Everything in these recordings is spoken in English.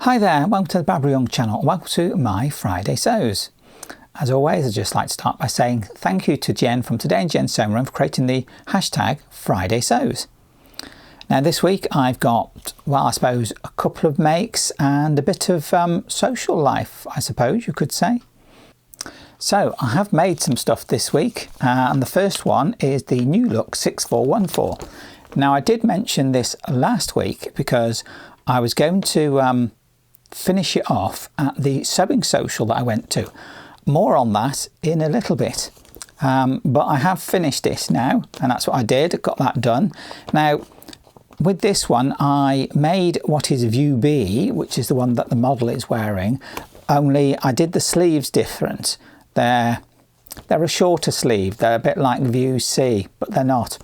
Hi there, welcome to the Barbara Young channel. Welcome to my Friday Sews. As always, I'd just like to start by saying thank you to Jen from Today in Jen's Sewing Room for creating the hashtag Friday Sews. Now this week I've got, well, I suppose a couple of makes and a bit of social life, I suppose you could say. So I have made some stuff this week and the first one is the New Look 6414. Now I did mention this last week because I was going to finish it off at the sewing social that I went to. More on that in a little bit. But I have finished this now, and that's what I did, got that done. Now, with this one, I made what is View B, which is the one that the model is wearing, only I did the sleeves different. They're a shorter sleeve, they're a bit like View C, but they're not.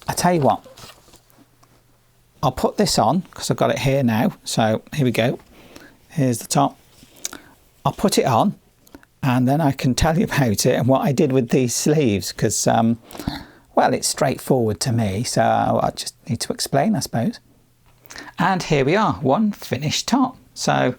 I tell you what, I'll put this on, because I've got it here now, so here we go. Here's the top. I'll put it on and then I can tell you about it and what I did with these sleeves because, well, it's straightforward to me, so I just need to explain, I suppose. And here we are, one finished top. So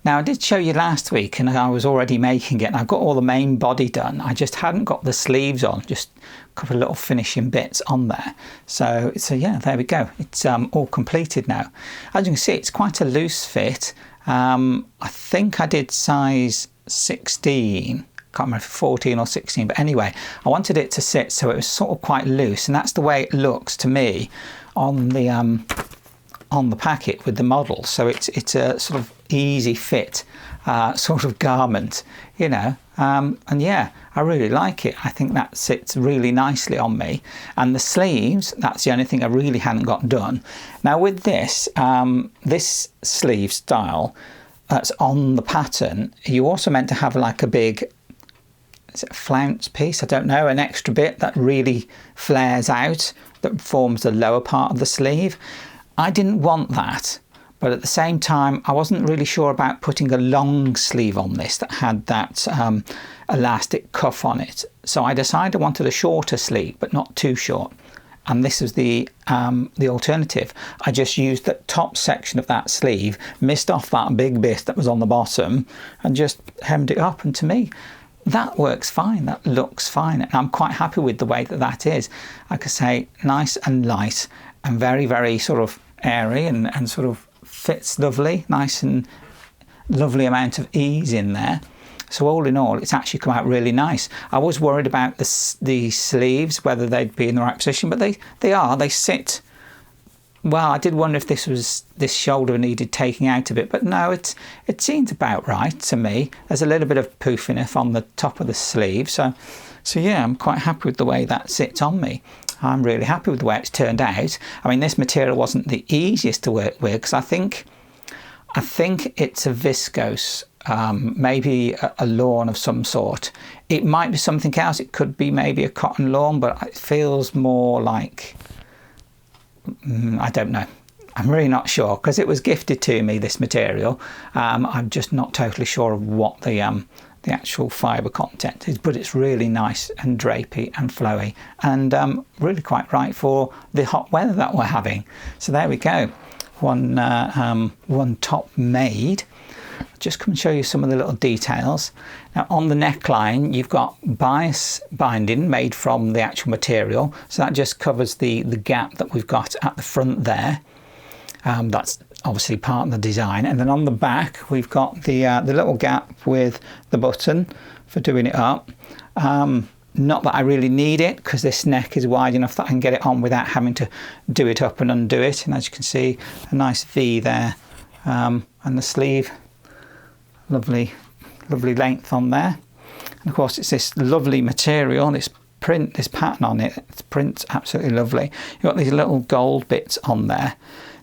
now I did show you last week and I was already making it and I've got all the main body done. I just hadn't got the sleeves on, just a couple of little finishing bits on there. So yeah, there we go. It's all completed now. As you can see, it's quite a loose fit. I think I did size 16, can't remember if 14 or 16, but anyway, I wanted it to sit so it was sort of quite loose, and that's the way it looks to me on the packet with the model. So it's a sort of easy fit sort of garment, you know, and yeah, I really like it. I think that sits really nicely on me. And the sleeves, that's the only thing I really hadn't got done. Now with this, this sleeve style that's on the pattern, you also meant to have like a big, is it a flounce piece? I don't know, an extra bit that really flares out, that forms the lower part of the sleeve. I didn't want that. But at the same time, I wasn't really sure about putting a long sleeve on this that had that elastic cuff on it. So I decided I wanted a shorter sleeve, but not too short. And this is the alternative. I just used the top section of that sleeve, missed off that big bit that was on the bottom, and just hemmed it up. And to me, that works fine. That looks fine. And I'm quite happy with the way that that is. Like I say, nice and light and very, very sort of airy and sort of fits lovely, nice and lovely amount of ease in there. So all in all, it's actually come out really nice. I was worried about the sleeves, whether they'd be in the right position, but they sit well. I did wonder if this shoulder needed taking out a bit, but no, it seems about right to me. There's a little bit of poofiness on the top of the sleeve, so yeah, I'm quite happy with the way that sits on me. I'm really happy with the way it's turned out. I mean, this material wasn't the easiest to work with because I think it's a viscose, maybe a lawn of some sort. It might be something else. It could be maybe a cotton lawn, but it feels more like, I don't know. I'm really not sure because it was gifted to me, this material. I'm just not totally sure of what the actual fibre content is, but it's really nice and drapey and flowy and really quite right for the hot weather that we're having. So there we go, one top made. I'll just come and show you some of the little details. Now on the neckline you've got bias binding made from the actual material, so that just covers the gap that we've got at the front there. That's obviously part of the design, and then on the back we've got the little gap with the button for doing it up. Not that I really need it because this neck is wide enough that I can get it on without having to do it up and undo it, and as you can see, a nice V there, and the sleeve, lovely length on there. And of course it's this lovely material, this print, this pattern on it. It's print's absolutely lovely. You've got these little gold bits on there.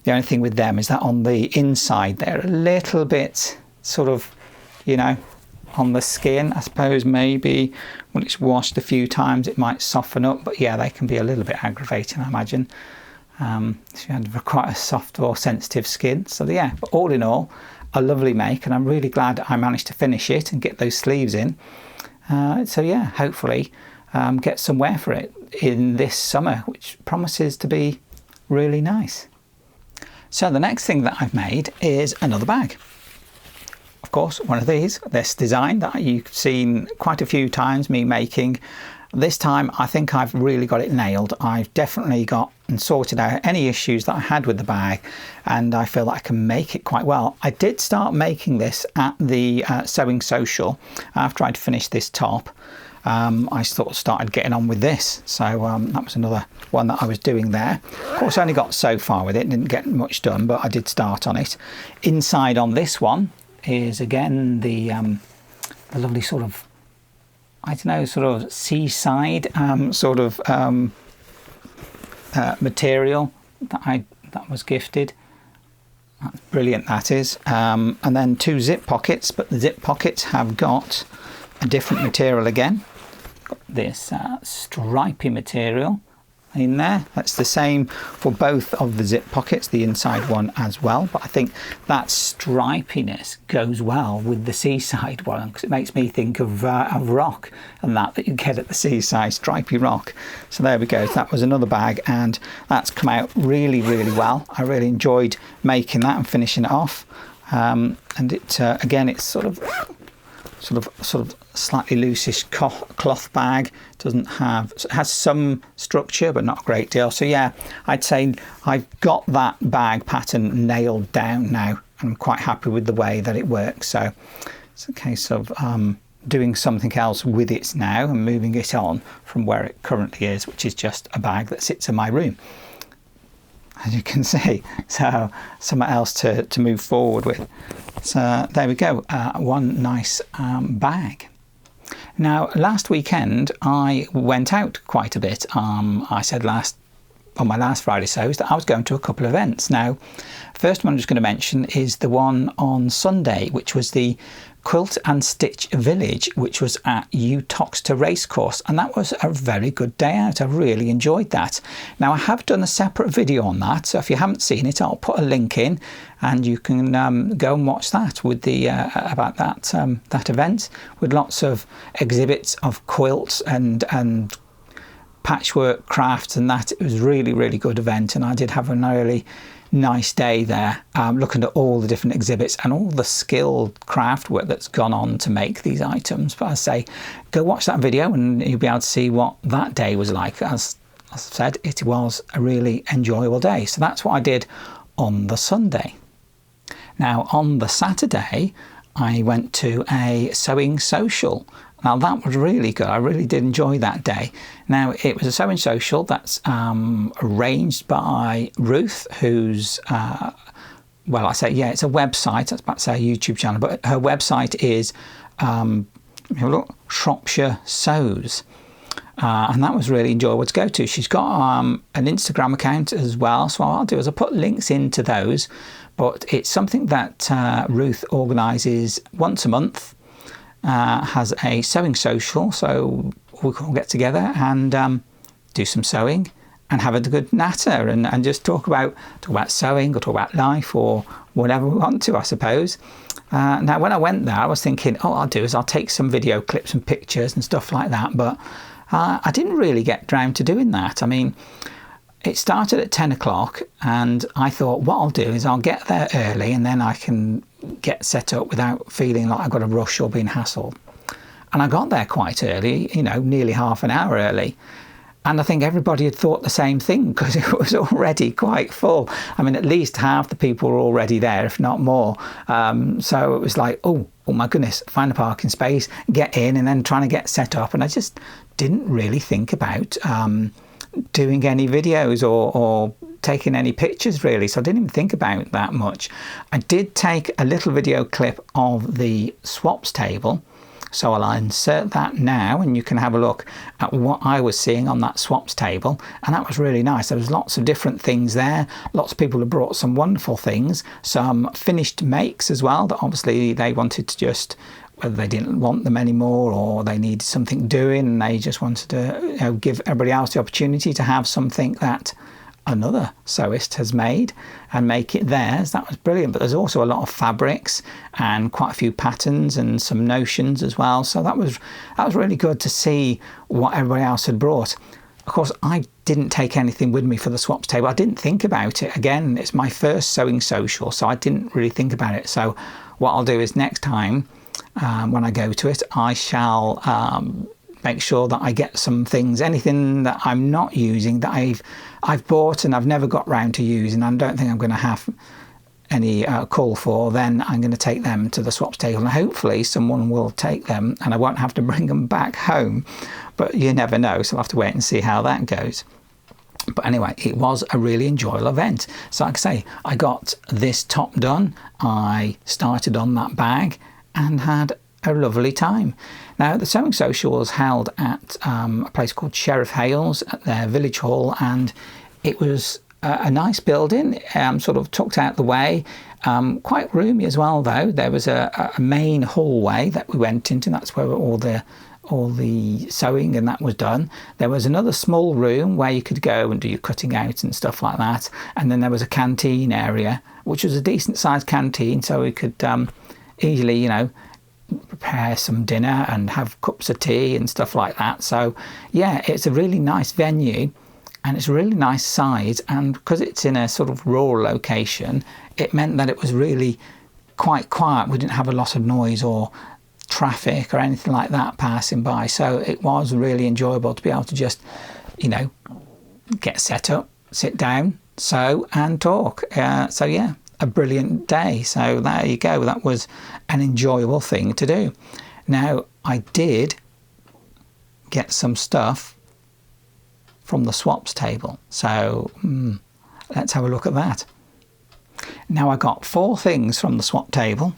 The only thing with them is that on the inside they're a little bit sort of, you know, on the skin. I suppose maybe when it's washed a few times it might soften up, but yeah, they can be a little bit aggravating, I imagine. If you have quite a soft or sensitive skin. So yeah, but all in all, a lovely make, and I'm really glad I managed to finish it and get those sleeves in. So yeah, hopefully get some wear for it in this summer, which promises to be really nice. So the next thing that I've made is another bag. Of course, one of these, this design that you've seen quite a few times me making. This time I think I've really got it nailed. I've definitely got and sorted out any issues that I had with the bag, and I feel that I can make it quite well. I did start making this at the Sewing Social after I'd finished this top. I sort of started getting on with this, so that was another one that I was doing there. Of course I only got so far with it, didn't get much done, but I did start on it. Inside on this one is again the lovely sort of, I don't know, sort of seaside material that was gifted. That's brilliant, that is. And then 2 zip pockets, but the zip pockets have got a different material again. Got this stripy material in there. That's the same for both of the zip pockets, the inside one as well, but I think that stripiness goes well with the seaside one because it makes me think of rock and that you get at the seaside, stripy rock. So there we go, that was another bag, and that's come out really well. I really enjoyed making that and finishing it off, and it again, it's sort of slightly loosish cloth bag. It has some structure but not a great deal. So yeah, I'd say I've got that bag pattern nailed down now. I'm quite happy with the way that it works. So it's a case of doing something else with it now and moving it on from where it currently is, which is just a bag that sits in my room, as you can see. So something else to move forward with. So there we go, one nice bag. Now last weekend I went out quite a bit. I said on my last Friday Sews that I was going to a couple of events. Now first one I'm just going to mention is the one on Sunday, which was the Quilt and Stitch Village, which was at Utoxeter Racecourse, and that was a very good day out. I really enjoyed that. Now I have done a separate video on that, so if you haven't seen it, I'll put a link in and you can go and watch that with the about that event, with lots of exhibits of quilts and patchwork crafts and that. It was really good event, and I did have an really nice day there, looking at all the different exhibits and all the skilled craft work that's gone on to make these items. But I say, go watch that video and you'll be able to see what that day was like. As I said, it was a really enjoyable day. So that's what I did on the Sunday. Now on the Saturday, I went to a sewing social. Now that was really good. I really did enjoy that day. Now it was a sewing social that's arranged by Ruth, who's well, I say, yeah, it's a website. I was about to say a YouTube channel, but her website is Shropshire Sews. And that was really enjoyable to go to. She's got an Instagram account as well, so what I'll do is I'll put links into those, but it's something that Ruth organises once a month. Has a sewing social, so we can all get together and do some sewing and have a good natter and just talk about sewing or talk about life or whatever we want to, I suppose. Now when I went there, I was thinking, what I'll do is I'll take some video clips and pictures and stuff like that, but I didn't really get round to doing that. I mean, it started at 10 o'clock and I thought what I'll do is I'll get there early and then I can get set up without feeling like I've got to rush or being hassled. And I got there quite early, nearly half an hour early. And I think everybody had thought the same thing because it was already quite full. I mean, at least half the people were already there, if not more. So it was like, oh my goodness, find a parking space, get in, and then trying to get set up. And I just didn't really think about doing any videos or taking any pictures really, so I didn't even think about that much. I did take a little video clip of the swaps table, so I'll insert that now and you can have a look at what I was seeing on that swaps table, and that was really nice. There was lots of different things there, lots of people have brought some wonderful things, some finished makes as well that obviously they wanted to just, whether they didn't want them anymore or they needed something doing and they just wanted to give everybody else the opportunity to have something that another sewist has made and make it theirs. That was brilliant. But there's also a lot of fabrics and quite a few patterns and some notions as well. So that was really good to see what everybody else had brought. Of course, I didn't take anything with me for the swaps table. I didn't think about it. Again, it's my first sewing social, so I didn't really think about it. So what I'll do is next time when I go to it, I shall make sure that I get some things, anything that I'm not using that I've bought and I've never got round to using, and I don't think I'm going to have any call for, then I'm going to take them to the swaps table, and hopefully someone will take them and I won't have to bring them back home, but you never know, so I'll have to wait and see how that goes. But anyway, it was a really enjoyable event. So like I say, I got this top done, I started on that bag and had a lovely time. Now, the Sewing Social was held at a place called Sheriff Hales at their village hall, and it was a nice building, sort of tucked out the way, quite roomy as well though. There was a main hallway that we went into, that's where all the sewing and that was done. There was another small room where you could go and do your cutting out and stuff like that, and then there was a canteen area, which was a decent sized canteen, so we could easily, you know, prepare some dinner and have cups of tea and stuff like that. So yeah, it's a really nice venue and it's a really nice size, and because it's in a sort of rural location, it meant that it was really quite quiet. We didn't have a lot of noise or traffic or anything like that passing by, so it was really enjoyable to be able to just, you know, get set up, sit down, sew and talk. So yeah, a brilliant day. So there you go, that was an enjoyable thing to do. Now, I did get some stuff from the swaps table, so let's have a look at that. Now, I got 4 things from the swap table.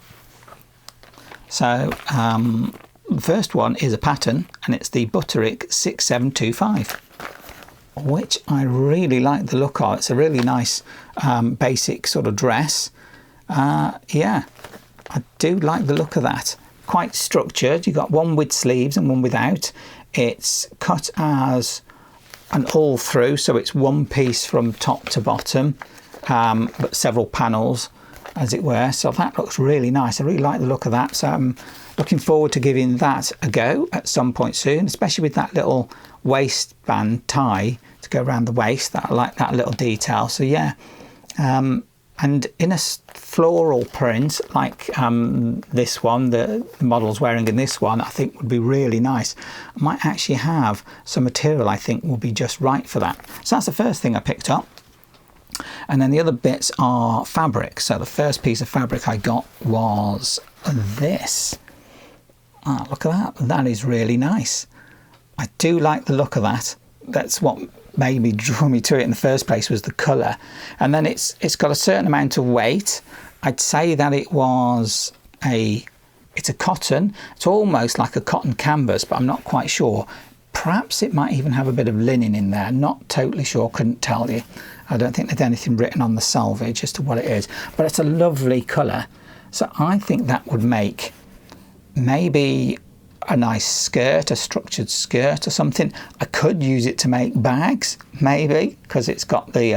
So the first one is a pattern, and it's the Butterick 6725, which I really like the look of. It's a really nice basic sort of dress. Yeah, I do like the look of that. Quite structured. You've got one with sleeves and one without. It's cut as an all through, so it's one piece from top to bottom, but several panels as it were. So that looks really nice. I really like the look of that. So I'm looking forward to giving that a go at some point soon, especially with that little waistband tie to go around the waist. That I like that little detail. So yeah, and in a floral print like this one, the model's wearing in this one, I think would be really nice. I might actually have some material I think will be just right for that. So that's the first thing I picked up. And then the other bits are fabric. So the first piece of fabric I got was this. Ah, look at that. That is really nice. I do like the look of that. That's what made me draw me to it in the first place, was the colour. And then it's got a certain amount of weight. I'd say that it's a cotton. It's almost like a cotton canvas, but I'm not quite sure. Perhaps it might even have a bit of linen in there. Not totally sure, couldn't tell you. I don't think there's anything written on the selvage as to what it is, but it's a lovely colour. So I think that would make maybe a nice skirt, a structured skirt or something. I could use it to make bags, maybe, because it's got the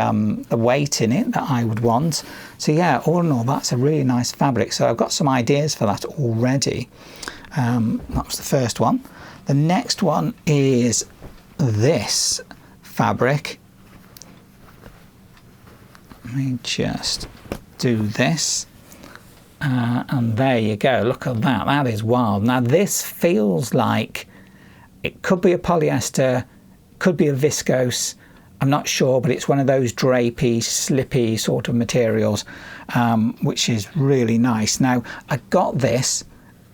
weight in it that I would want. So yeah, all in all, that's a really nice fabric. So I've got some ideas for that already. That was the first one. The next one is this fabric. Let me just do this. And there you go, look at that, that is wild. Now this feels like it could be a polyester, could be a viscose, I'm not sure, but it's one of those drapey, slippy sort of materials, which is really nice. Now I got this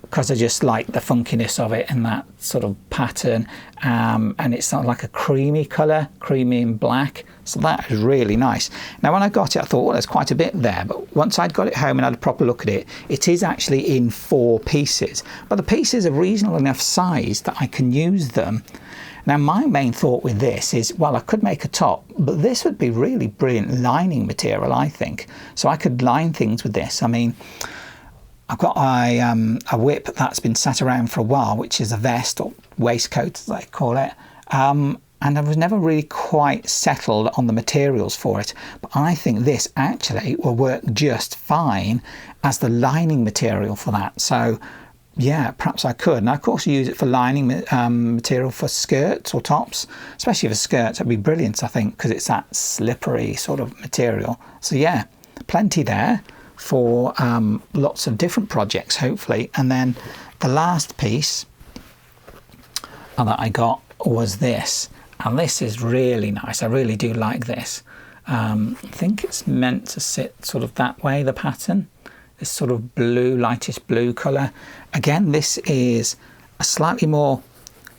because I just like the funkiness of it and that sort of pattern, and it's sort of like a creamy colour, creamy and black, so that is really nice. Now when I got it, I thought, well, there's quite a bit there, but once I'd got it home and had a proper look at it, it is actually in 4 pieces, but the pieces are reasonable enough size that I can use them. Now my main thought with this is, well, I could make a top, but this would be really brilliant lining material, I think. So I could line things with this. I mean, I've got a whip that's been sat around for a while, which is a vest or waistcoat, as I call it. And I was never really quite settled on the materials for it. But I think this actually will work just fine as the lining material for that. So yeah, perhaps I could. And I could also use it for lining material for skirts or tops, especially for skirts. That'd be brilliant, I think, because it's that slippery sort of material. So yeah, plenty there for lots of different projects, hopefully. And then the last piece that I got was this, and this is really nice. I really do like this. I think it's meant to sit sort of that way, the pattern, this sort of blue, lightish blue colour. Again, this is a slightly more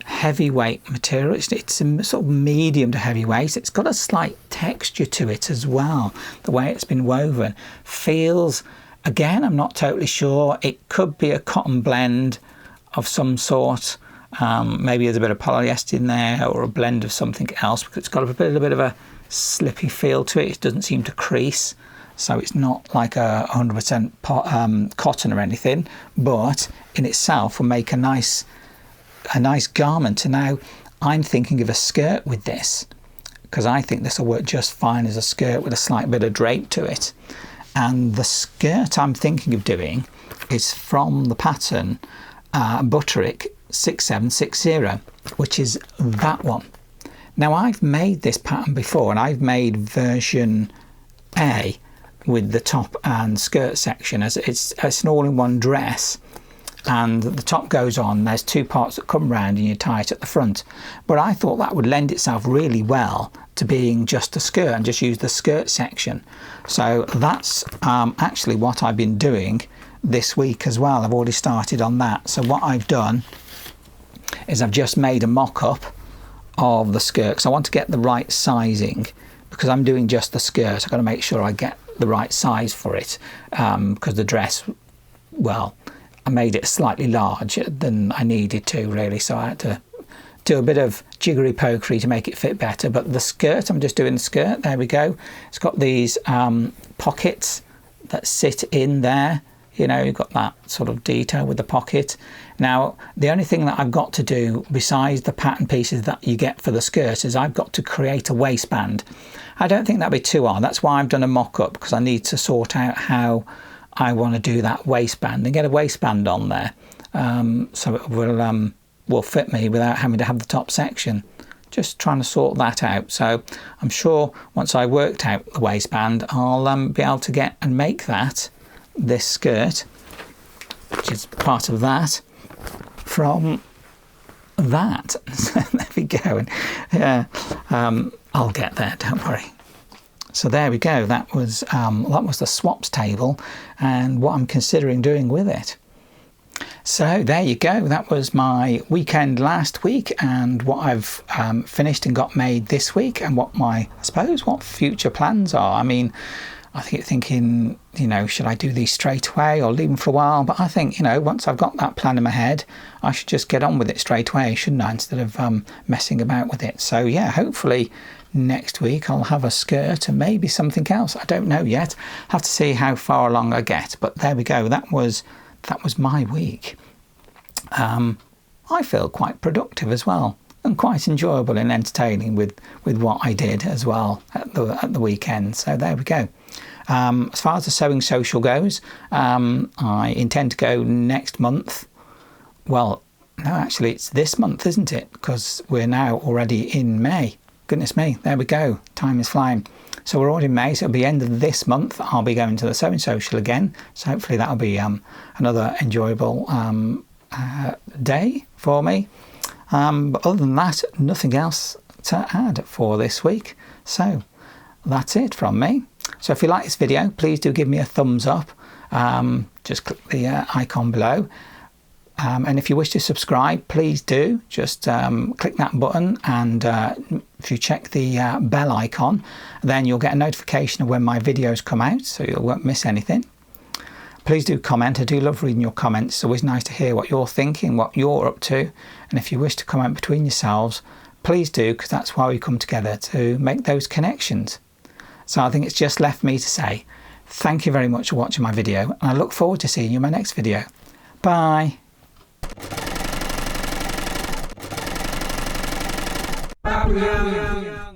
heavyweight material. It's a sort of medium to heavyweight. It's got a slight texture to it as well. The way it's been woven feels, again, I'm not totally sure. It could be a cotton blend of some sort. Maybe there's a bit of polyester in there, or a blend of something else, because it's got a little bit of a slippy feel to it. It doesn't seem to crease, so it's not like a 100% cotton or anything, but in itself will make a nice garment. And now I'm thinking of a skirt with this, because I think this will work just fine as a skirt with a slight bit of drape to it. And the skirt I'm thinking of doing is from the pattern Butterick 6760, which is that one. Now, I've made this pattern before, and I've made version A with the top and skirt section, as it's an all-in-one dress, and the top goes on. There's two parts that come round and you tie it at the front. But I thought that would lend itself really well to being just a skirt and just use the skirt section. So that's actually what I've been doing this week as well. I've already started on that. So what I've done is I've just made a mock-up of the skirt, because I want to get the right sizing, because I'm doing just the skirt. I've got to make sure I get the right size for it, because the dress, well, I made it slightly larger than I needed to, really, so I had to do a bit of jiggery pokery to make it fit better. But the skirt, I'm just doing the skirt. There we go. It's got these pockets that sit in there. You know, you've got that sort of detail with the pocket. Now, the only thing that I've got to do, besides the pattern pieces that you get for the skirt, is I've got to create a waistband. I don't think that'd be too hard. That's why I've done a mock-up, because I need to sort out how I want to do that waistband and get a waistband on there, so it will fit me without having to have the top section. Just trying to sort that out. So I'm sure once I worked out the waistband, I'll be able to get and make this skirt, which is part of that, from that. There we go. And yeah, I'll get there, don't worry. So there we go. That was the swaps table and what I'm considering doing with it. So there you go. That was my weekend last week, and what I've finished and got made this week, and what what future plans are. I mean, I think thinking, you know, should I do these straight away or leave them for a while? But I think, you know, once I've got that plan in my head, I should just get on with it straight away, shouldn't I, instead of messing about with it. So yeah, hopefully next week I'll have a skirt and maybe something else. I don't know yet. Have to see how far along I get. But there we go. That was my week. I feel quite productive as well, and quite enjoyable and entertaining with what I did as well at the weekend. So there we go. As far as the Sewing Social goes, I intend to go next month. Well, no, actually it's this month, isn't it? Because we're now already in May. Goodness me, there we go. Time is flying. So we're already in May, so it'll be end of this month. I'll be going to the Sewing Social again. So hopefully that'll be another enjoyable day for me. But other than that, nothing else to add for this week. So that's it from me. So if you like this video, please do give me a thumbs up. Just click the icon below. And if you wish to subscribe, please do. Just click that button, and if you check the bell icon, then you'll get a notification of when my videos come out, so you won't miss anything. Please do comment. I do love reading your comments. It's always nice to hear what you're thinking, what you're up to. And if you wish to comment between yourselves, please do, because that's why we come together, to make those connections. So I think it's just left me to say thank you very much for watching my video, and I look forward to seeing you in my next video. Bye. Bye.